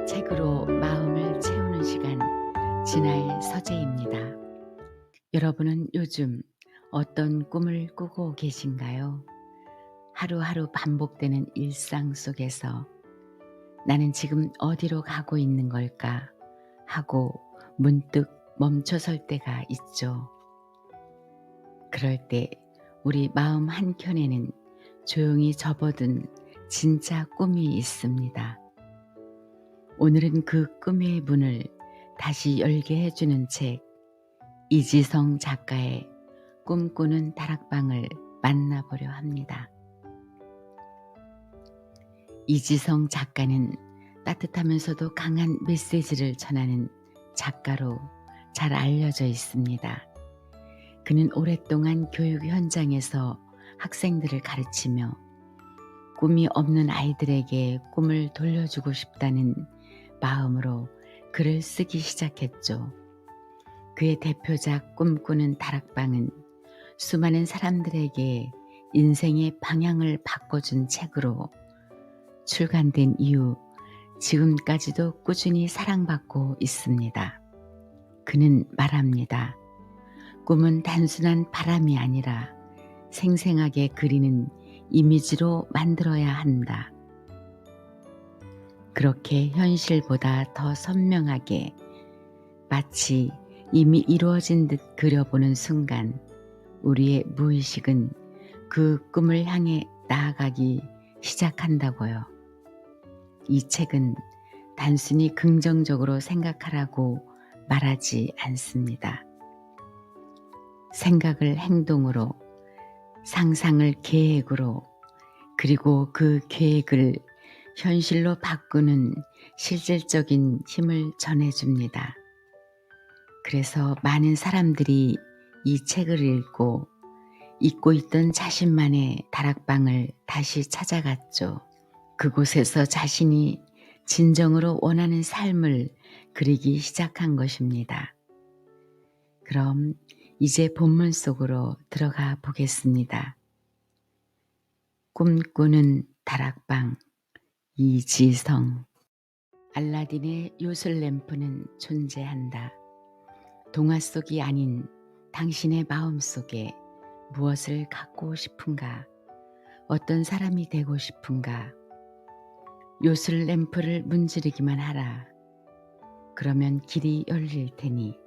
책으로 마음을 채우는 시간, 진아의 서재입니다. 여러분은 요즘 어떤 꿈을 꾸고 계신가요? 하루하루 반복되는 일상 속에서 나는 지금 어디로 가고 있는 걸까 하고 문득 멈춰설 때가 있죠. 그럴 때 우리 마음 한켠에는 조용히 접어든 진짜 꿈이 있습니다. 오늘은 그 꿈의 문을 다시 열게 해주는 책, 이지성 작가의 꿈꾸는 다락방을 만나보려 합니다. 이지성 작가는 따뜻하면서도 강한 메시지를 전하는 작가로 잘 알려져 있습니다. 그는 오랫동안 교육 현장에서 학생들을 가르치며 꿈이 없는 아이들에게 꿈을 돌려주고 싶다는 마음으로 글을 쓰기 시작했죠. 그의 대표작 꿈꾸는 다락방은 수많은 사람들에게 인생의 방향을 바꿔준 책으로 출간된 이후 지금까지도 꾸준히 사랑받고 있습니다. 그는 말합니다. 꿈은 단순한 바람이 아니라 생생하게 그리는 이미지로 만들어야 한다. 그렇게 현실보다 더 선명하게 마치 이미 이루어진 듯 그려보는 순간 우리의 무의식은 그 꿈을 향해 나아가기 시작한다고요. 이 책은 단순히 긍정적으로 생각하라고 말하지 않습니다. 생각을 행동으로, 상상을 계획으로, 그리고 그 계획을 현실로 바꾸는 실질적인 힘을 전해줍니다. 그래서 많은 사람들이 이 책을 읽고 잊고 있던 자신만의 다락방을 다시 찾아갔죠. 그곳에서 자신이 진정으로 원하는 삶을 그리기 시작한 것입니다. 그럼 이제 본문 속으로 들어가 보겠습니다. 꿈꾸는 다락방, 이지성. 알라딘의 요술램프는 존재한다. 동화 속이 아닌 당신의 마음 속에 무엇을 갖고 싶은가? 어떤 사람이 되고 싶은가? 요술 램프를 문지르기만 하라. 그러면 길이 열릴 테니.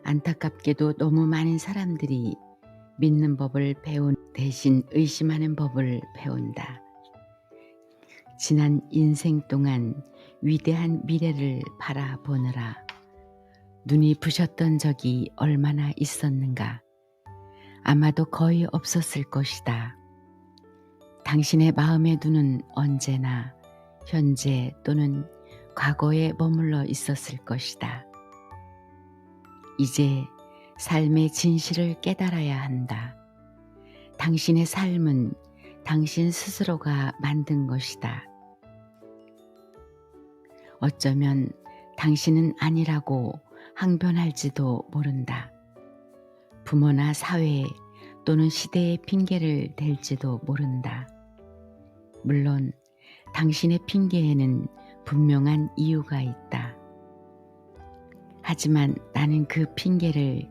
안타깝게도 너무 많은 사람들이 믿는 법을 배운 대신 의심하는 법을 배운다. 지난 인생 동안 위대한 미래를 바라보느라 눈이 부셨던 적이 얼마나 있었는가? 아마도 거의 없었을 것이다. 당신의 마음의 눈은 언제나 현재 또는 과거에 머물러 있었을 것이다. 이제 삶의 진실을 깨달아야 한다. 당신의 삶은 당신 스스로가 만든 것이다. 어쩌면 당신은 아니라고 항변할지도 모른다. 부모나 사회 또는 시대의 핑계를 댈지도 모른다. 물론 당신의 핑계에는 분명한 이유가 있다. 하지만 나는 그 핑계를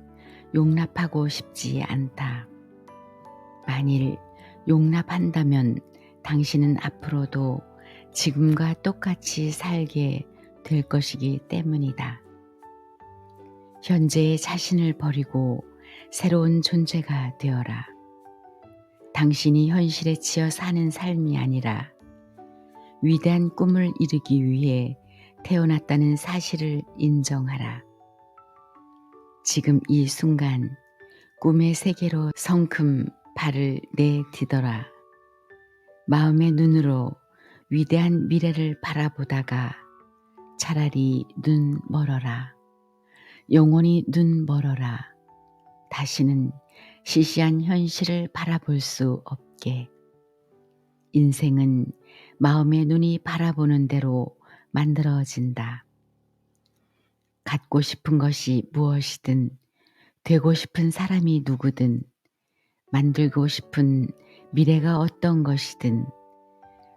용납하고 싶지 않다. 만일 용납한다면 당신은 앞으로도 지금과 똑같이 살게 될 것이기 때문이다. 현재의 자신을 버리고 새로운 존재가 되어라. 당신이 현실에 치여 사는 삶이 아니라 위대한 꿈을 이루기 위해 태어났다는 사실을 인정하라. 지금 이 순간 꿈의 세계로 성큼 발을 내디뎌라. 마음의 눈으로 위대한 미래를 바라보다가 차라리 눈 멀어라. 영원히 눈 멀어라. 다시는 시시한 현실을 바라볼 수 없게. 인생은 마음의 눈이 바라보는 대로 만들어진다. 갖고 싶은 것이 무엇이든, 되고 싶은 사람이 누구든, 만들고 싶은 미래가 어떤 것이든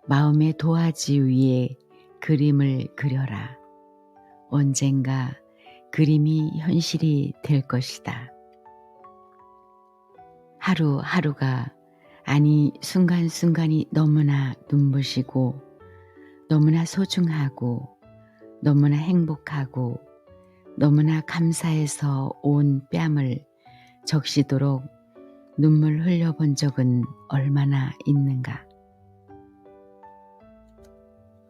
마음의 도화지 위에 그림을 그려라. 언젠가 그림이 현실이 될 것이다. 하루하루가, 아니 순간순간이 너무나 눈부시고 너무나 소중하고 너무나 행복하고 너무나 감사해서 온 뺨을 적시도록 눈물 흘려본 적은 얼마나 있는가.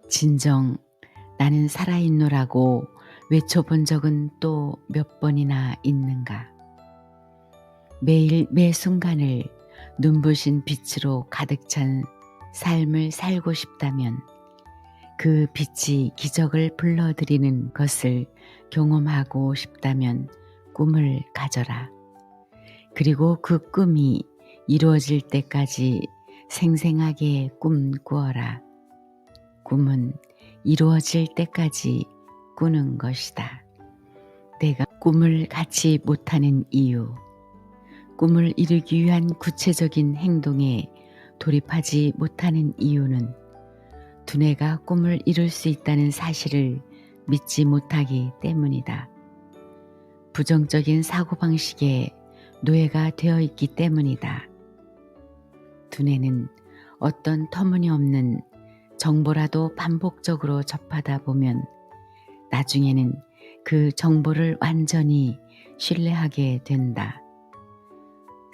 진정 나는 살아있노라고 외쳐본 적은 또 몇 번이나 있는가. 매일 매 순간을 눈부신 빛으로 가득 찬 삶을 살고 싶다면 그 빛이 기적을 불러들이는 것을 경험하고 싶다면 꿈을 가져라. 그리고 그 꿈이 이루어질 때까지 생생하게 꿈꾸어라. 꿈은 이루어질 때까지 꾸는 것이다. 내가 꿈을 갖지 못하는 이유, 꿈을 이루기 위한 구체적인 행동에 돌입하지 못하는 이유는 두뇌가 꿈을 이룰 수 있다는 사실을 믿지 못하기 때문이다. 부정적인 사고방식에 노예가 되어 있기 때문이다. 두뇌는 어떤 터무니없는 정보라도 반복적으로 접하다 보면 나중에는 그 정보를 완전히 신뢰하게 된다.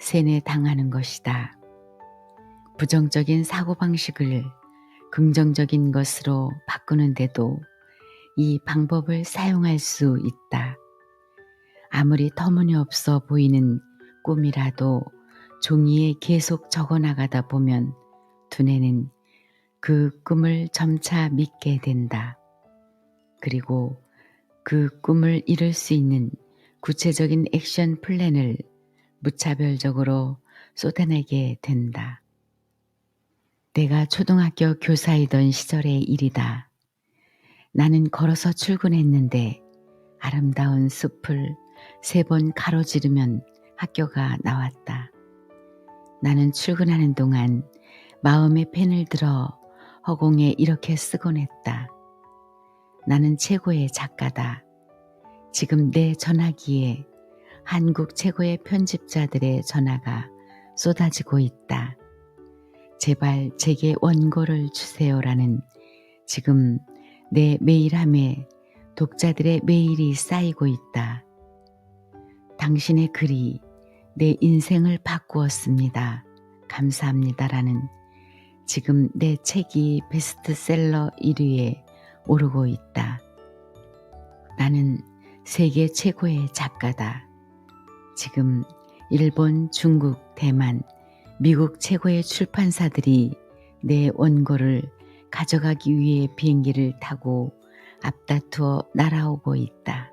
세뇌당하는 것이다. 부정적인 사고방식을 긍정적인 것으로 바꾸는데도 이 방법을 사용할 수 있다. 아무리 터무니없어 보이는 꿈이라도 종이에 계속 적어나가다 보면 두뇌는 그 꿈을 점차 믿게 된다. 그리고 그 꿈을 이룰 수 있는 구체적인 액션 플랜을 무차별적으로 쏟아내게 된다. 내가 초등학교 교사이던 시절의 일이다. 나는 걸어서 출근했는데 아름다운 숲을 3번 가로지르면 학교가 나왔다. 나는 출근하는 동안 마음에 펜을 들어 허공에 이렇게 쓰곤 했다. 나는 최고의 작가다. 지금 내 전화기에 한국 최고의 편집자들의 전화가 쏟아지고 있다. 제발 제게 원고를 주세요라는 지금 내 메일함에 독자들의 메일이 쌓이고 있다. 당신의 글이 내 인생을 바꾸었습니다. 감사합니다라는 지금 내 책이 베스트셀러 1위에 오르고 있다. 나는 세계 최고의 작가다. 지금 일본, 중국, 대만, 미국 최고의 출판사들이 내 원고를 가져가기 위해 비행기를 타고 앞다투어 날아오고 있다.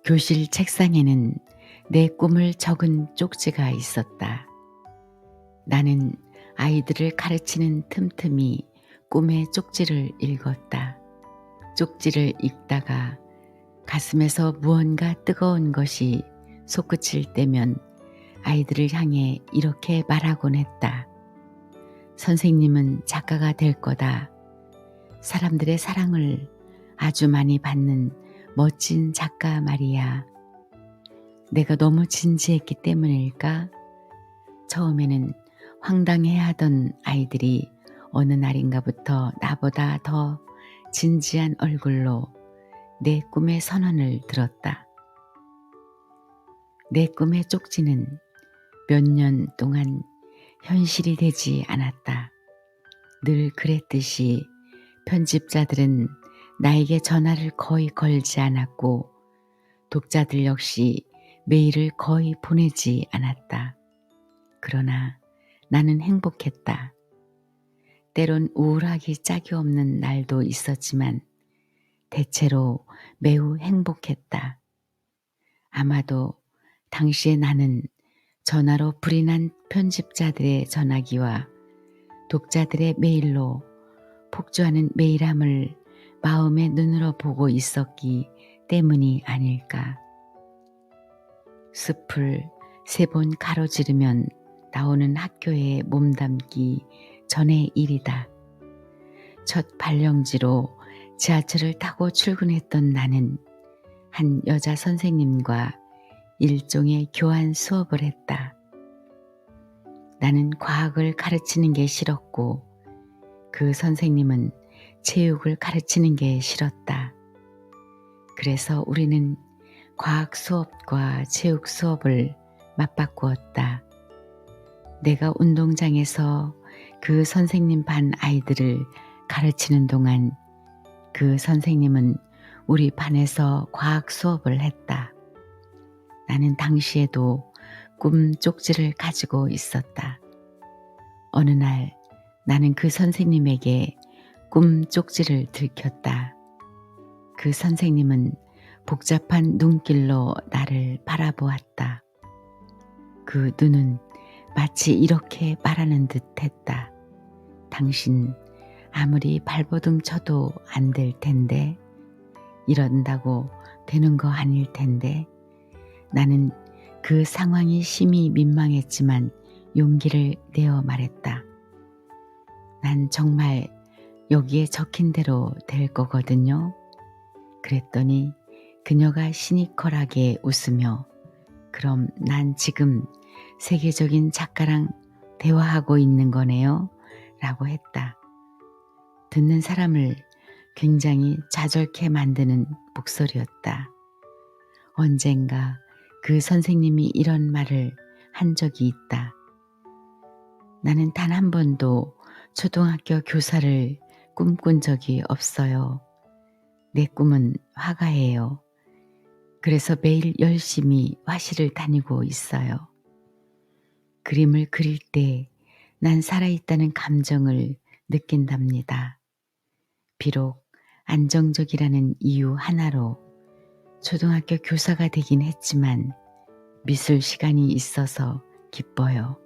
교실 책상에는 내 꿈을 적은 쪽지가 있었다. 나는 아이들을 가르치는 틈틈이 꿈의 쪽지를 읽었다. 쪽지를 읽다가 가슴에서 무언가 뜨거운 것이 솟구칠 때면 아이들을 향해 이렇게 말하곤 했다. 선생님은 작가가 될 거다. 사람들의 사랑을 아주 많이 받는 멋진 작가 말이야. 내가 너무 진지했기 때문일까? 처음에는 황당해하던 아이들이 어느 날인가부터 나보다 더 진지한 얼굴로 내 꿈의 선언을 들었다. 내 꿈의 쪽지는 몇 년 동안 현실이 되지 않았다. 늘 그랬듯이 편집자들은 나에게 전화를 거의 걸지 않았고 독자들 역시 메일을 거의 보내지 않았다. 그러나 나는 행복했다. 때론 우울하기 짝이 없는 날도 있었지만 대체로 매우 행복했다. 아마도 당시에 나는 전화로 불이 난 편집자들의 전화기와 독자들의 메일로 폭주하는 메일함을 마음의 눈으로 보고 있었기 때문이 아닐까. 숲을 3번 가로지르면 나오는 학교에 몸담기 전의 일이다. 첫 발령지로 지하철을 타고 출근했던 나는 한 여자 선생님과 일종의 교환 수업을 했다. 나는 과학을 가르치는 게 싫었고 그 선생님은 체육을 가르치는 게 싫었다. 그래서 우리는 과학 수업과 체육 수업을 맞바꾸었다. 내가 운동장에서 그 선생님 반 아이들을 가르치는 동안 그 선생님은 우리 반에서 과학 수업을 했다. 나는 당시에도 꿈 쪽지를 가지고 있었다. 어느 날 나는 그 선생님에게 꿈 쪽지를 들켰다. 그 선생님은 복잡한 눈길로 나를 바라보았다. 그 눈은 마치 이렇게 말하는 듯 했다. 당신 아무리 발버둥 쳐도 안 될 텐데, 이런다고 되는 거 아닐 텐데. 나는 그 상황이 심히 민망했지만 용기를 내어 말했다. 난 정말 여기에 적힌 대로 될 거거든요. 그랬더니 그녀가 시니컬하게 웃으며 그럼 난 지금 세계적인 작가랑 대화하고 있는 거네요 라고 했다. 듣는 사람을 굉장히 좌절케 만드는 목소리였다. 언젠가 그 선생님이 이런 말을 한 적이 있다. 나는 단 한 번도 초등학교 교사를 꿈꾼 적이 없어요. 내 꿈은 화가예요. 그래서 매일 열심히 화실을 다니고 있어요. 그림을 그릴 때 난 살아있다는 감정을 느낀답니다. 비록 안정적이라는 이유 하나로 초등학교 교사가 되긴 했지만 미술 시간이 있어서 기뻐요.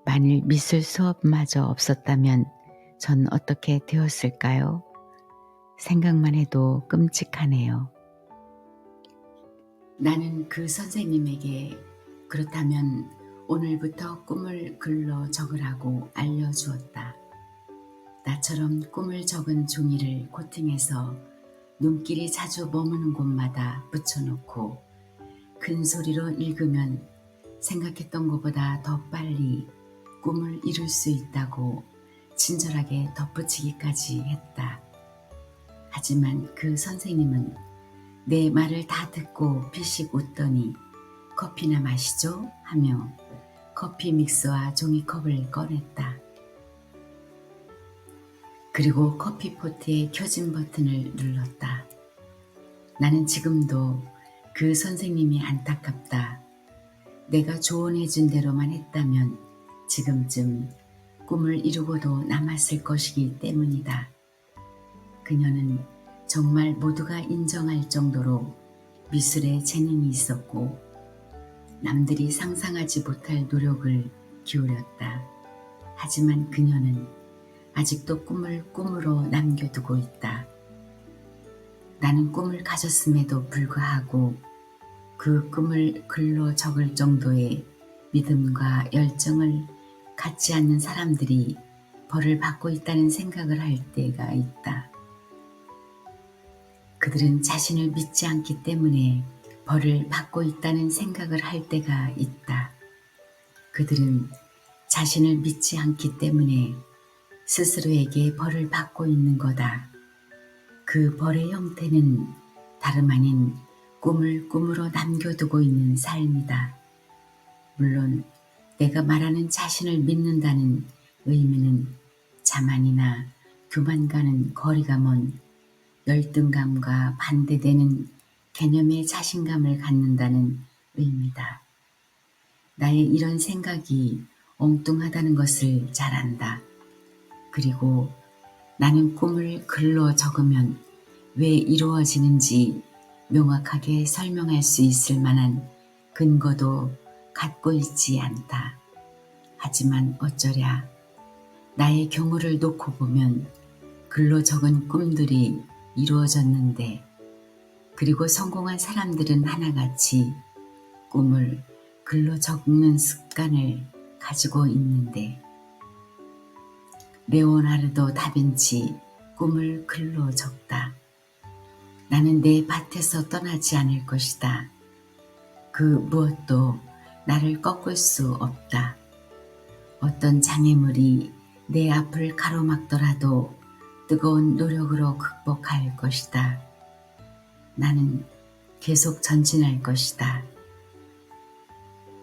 만일 미술 수업마저 없었다면 전 어떻게 되었을까요? 생각만 해도 끔찍하네요. 나는 그 선생님에게 그렇다면 오늘부터 꿈을 글로 적으라고 알려주었다. 나처럼 꿈을 적은 종이를 코팅해서 눈길이 자주 머무는 곳마다 붙여놓고 큰 소리로 읽으면 생각했던 것보다 더 빨리 꿈을 이룰 수 있다고 친절하게 덧붙이기까지 했다. 하지만 그 선생님은 내 말을 다 듣고 피식 웃더니 커피나 마시죠? 하며 커피 믹스와 종이컵을 꺼냈다. 그리고 커피포트의 켜진 버튼을 눌렀다. 나는 지금도 그 선생님이 안타깝다. 내가 조언해준 대로만 했다면 지금쯤 꿈을 이루고도 남았을 것이기 때문이다. 그녀는 정말 모두가 인정할 정도로 미술에 재능이 있었고 남들이 상상하지 못할 노력을 기울였다. 하지만 그녀는 아직도 꿈을 꿈으로 남겨두고 있다. 나는 꿈을 가졌음에도 불구하고 그 꿈을 글로 적을 정도의 믿음과 열정을 갖지 않는 사람들이 벌을 받고 있다는 생각을 할 때가 있다. 그들은 자신을 믿지 않기 때문에 벌을 받고 있다는 생각을 할 때가 있다. 그들은 자신을 믿지 않기 때문에 스스로에게 벌을 받고 있는 거다. 그 벌의 형태는 다름 아닌 꿈을 꿈으로 남겨두고 있는 삶이다. 물론 내가 말하는 자신을 믿는다는 의미는 자만이나 교만과는 거리가 먼 열등감과 반대되는 개념의 자신감을 갖는다는 의미다. 나의 이런 생각이 엉뚱하다는 것을 잘 안다. 그리고 나는 꿈을 글로 적으면 왜 이루어지는지 명확하게 설명할 수 있을 만한 근거도 갖고 있지 않다. 하지만 어쩌랴 나의 경우를 놓고 보면 글로 적은 꿈들이 이루어졌는데 그리고 성공한 사람들은 하나같이 꿈을 글로 적는 습관을 가지고 있는데 레오나르도 다빈치 꿈을 글로 적다. 나는 내 밭에서 떠나지 않을 것이다. 그 무엇도 나를 꺾을 수 없다. 어떤 장애물이 내 앞을 가로막더라도 뜨거운 노력으로 극복할 것이다. 나는 계속 전진할 것이다.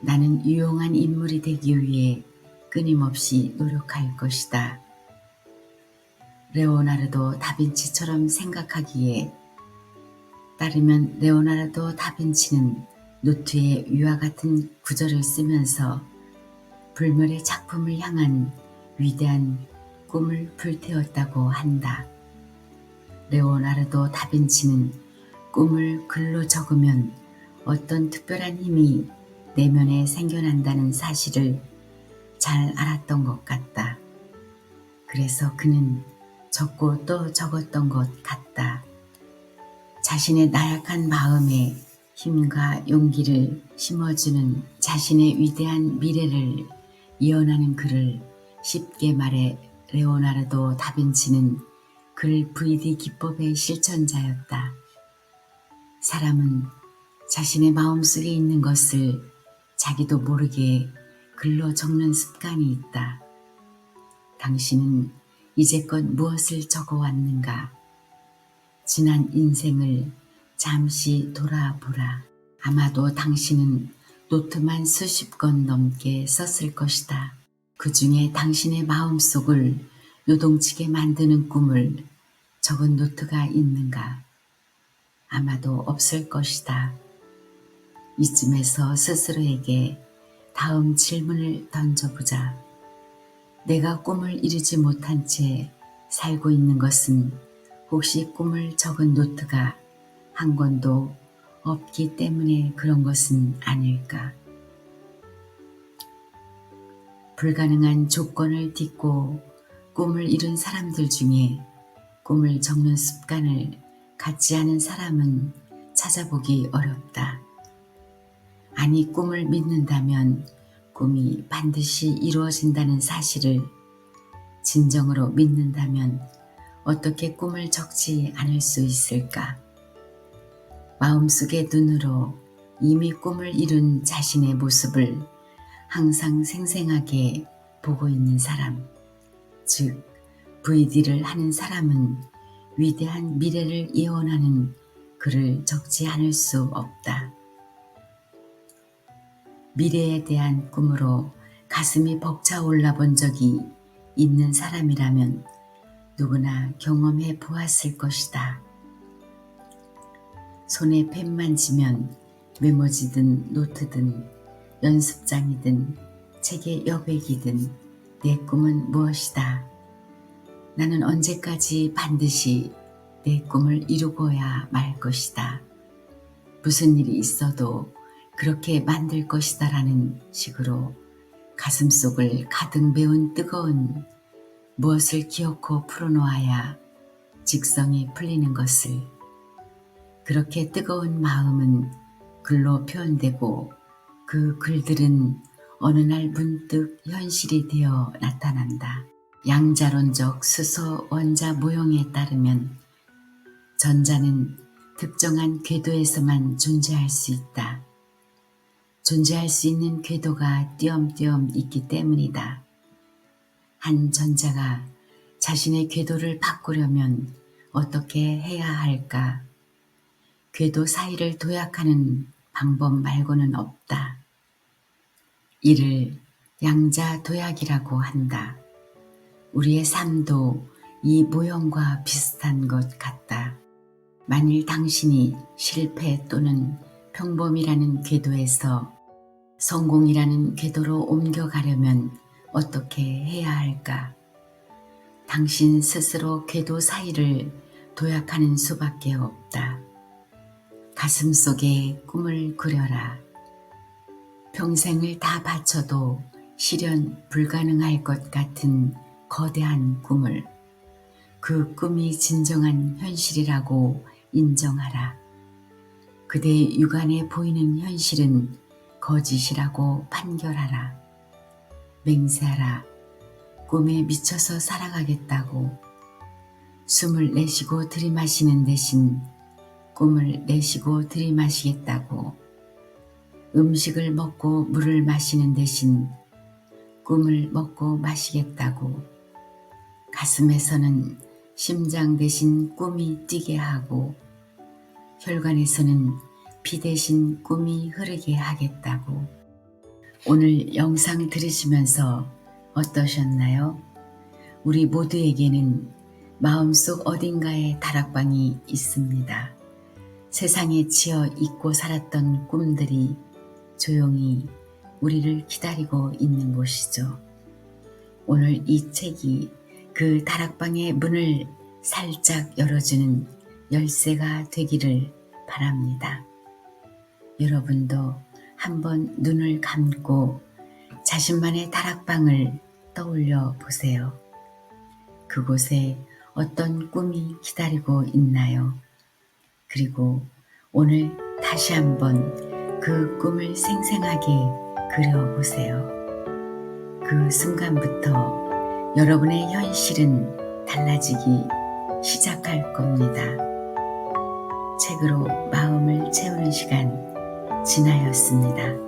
나는 유용한 인물이 되기 위해 끊임없이 노력할 것이다. 레오나르도 다빈치처럼 생각하기에 따르면 레오나르도 다빈치는 노트에 위와 같은 구절을 쓰면서 불멸의 작품을 향한 위대한 꿈을 불태웠다고 한다. 레오나르도 다빈치는 꿈을 글로 적으면 어떤 특별한 힘이 내면에 생겨난다는 사실을 잘 알았던 것 같다. 그래서 그는 적고 또 적었던 것 같다. 자신의 나약한 마음에 힘과 용기를 심어주는 자신의 위대한 미래를 예언하는 글을 쉽게 말해 레오나르도 다빈치는 글 VD 기법의 실천자였다. 사람은 자신의 마음속에 있는 것을 자기도 모르게 글로 적는 습관이 있다. 당신은 이제껏 무엇을 적어왔는가? 지난 인생을 잠시 돌아보라. 아마도 당신은 노트만 수십 권 넘게 썼을 것이다. 그 중에 당신의 마음속을 요동치게 만드는 꿈을 적은 노트가 있는가? 아마도 없을 것이다. 이쯤에서 스스로에게 다음 질문을 던져보자. 내가 꿈을 이루지 못한 채 살고 있는 것은 혹시 꿈을 적은 노트가 한 권도 없기 때문에 그런 것은 아닐까? 불가능한 조건을 딛고 꿈을 이룬 사람들 중에 꿈을 적는 습관을 갖지 않은 사람은 찾아보기 어렵다. 아니, 꿈을 믿는다면 꿈이 반드시 이루어진다는 사실을 진정으로 믿는다면 어떻게 꿈을 적지 않을 수 있을까? 마음속의 눈으로 이미 꿈을 이룬 자신의 모습을 항상 생생하게 보고 있는 사람, 즉 VD를 하는 사람은 위대한 미래를 예언하는 글을 적지 않을 수 없다. 미래에 대한 꿈으로 가슴이 벅차올라 본 적이 있는 사람이라면 누구나 경험해 보았을 것이다. 손에 펜만 쥐면 메모지든 노트든 연습장이든 책의 여백이든 내 꿈은 무엇이다. 나는 언제까지 반드시 내 꿈을 이루고야 말 것이다. 무슨 일이 있어도 그렇게 만들 것이다 라는 식으로 가슴속을 가득 메운 뜨거운 무엇을 기어코 풀어놓아야 직성이 풀리는 것을, 그렇게 뜨거운 마음은 글로 표현되고 그 글들은 어느 날 문득 현실이 되어 나타난다. 양자론적 수소 원자 모형에 따르면 전자는 특정한 궤도에서만 존재할 수 있다. 존재할 수 있는 궤도가 띄엄띄엄 있기 때문이다. 한 전자가 자신의 궤도를 바꾸려면 어떻게 해야 할까? 궤도 사이를 도약하는 방법 말고는 없다. 이를 양자도약이라고 한다. 우리의 삶도 이 모형과 비슷한 것 같다. 만일 당신이 실패 또는 평범이라는 궤도에서 성공이라는 궤도로 옮겨가려면 어떻게 해야 할까? 당신 스스로 궤도 사이를 도약하는 수밖에 없다. 가슴속에 꿈을 그려라. 평생을 다 바쳐도 실현 불가능할 것 같은 거대한 꿈을, 그 꿈이 진정한 현실이라고 인정하라. 그대의 육안에 보이는 현실은 거짓이라고 판결하라. 맹세하라. 꿈에 미쳐서 살아가겠다고 숨을 내쉬고 들이마시는 대신 꿈을 내쉬고 들이마시겠다고 음식을 먹고 물을 마시는 대신 꿈을 먹고 마시겠다고 가슴에서는 심장 대신 꿈이 뛰게 하고 혈관에서는 피 대신 꿈이 흐르게 하겠다고. 오늘 영상 들으시면서 어떠셨나요? 우리 모두에게는 마음속 어딘가에 다락방이 있습니다. 세상에 치여 잊고 살았던 꿈들이 조용히 우리를 기다리고 있는 곳이죠. 오늘 이 책이 그 다락방의 문을 살짝 열어주는 열쇠가 되기를 바랍니다. 여러분도 한번 눈을 감고 자신만의 다락방을 떠올려 보세요. 그곳에 어떤 꿈이 기다리고 있나요? 그리고 오늘 다시 한번 그 꿈을 생생하게 그려보세요. 그 순간부터 여러분의 현실은 달라지기 시작할 겁니다. 책으로 마음을 채우는 시간 지나였습니다.